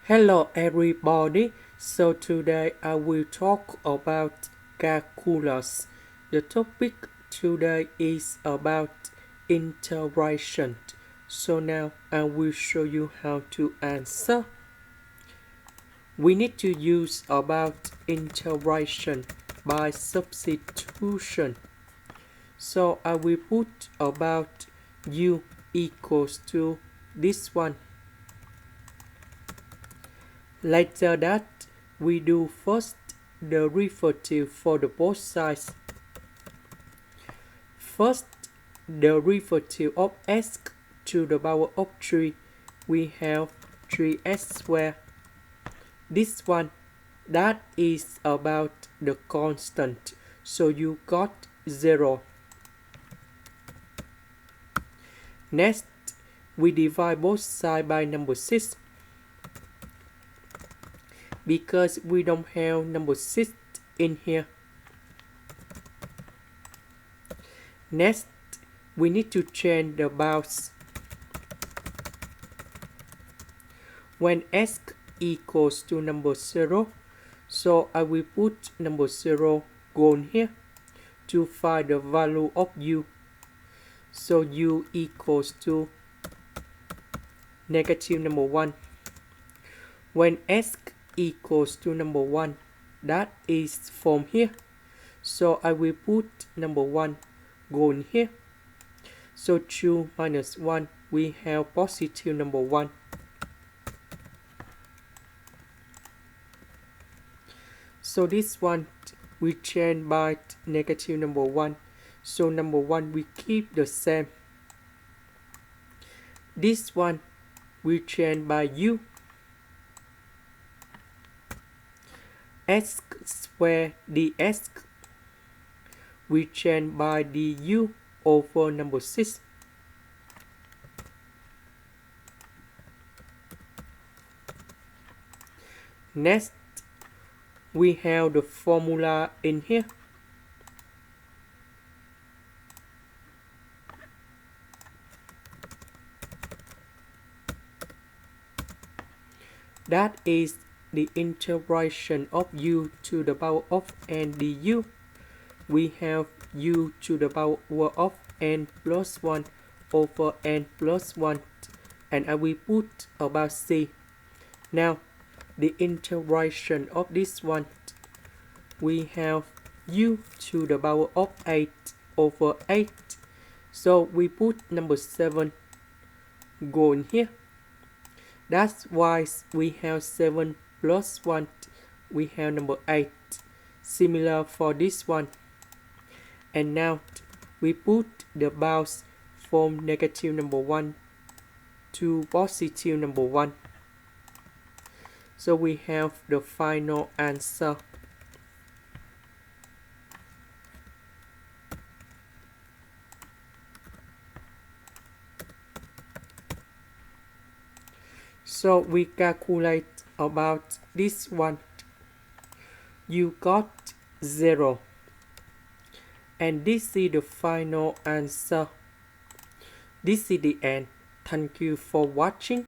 Hello everybody, so today I will talk about calculus. The topic today is about integration. So now I will show you how to answer. We need to use about integration by substitution. So I will put about u equals to this one. Later that, we do first derivative for the both sides. First derivative of x to the power of 3, we have 3x squared. This one, that is about the constant, so you got 0. Next, we divide both sides by number 6. Because we don't have number 6 in here. Next, we need to change the bounds. When x equals to number 0, so I will put number 0 gone here to find the value of u. So u equals to negative number 1. When x equals to number 1, that is from here, so I will put number 1 going here. So 2 minus 1, we have positive number 1. So this one we change by negative number 1, so number 1 we keep the same. This one we change by u. X squared dx, we change by du over number 6. Next, we have the formula in here. That is the integration of u to the power of n du. We have u to the power of n plus 1 over n plus 1, and I will put about c. Now, the integration of this one, we have u to the power of 8 over 8. So we put number 7 going here. That's why we have 7 plus 1, we have number 8. Similar for this one. And now we put the bounds from negative number 1 to positive number 1. So we have the final answer. So we calculate about this one. You got 0. And this is the final answer. This is the end. Thank you for watching.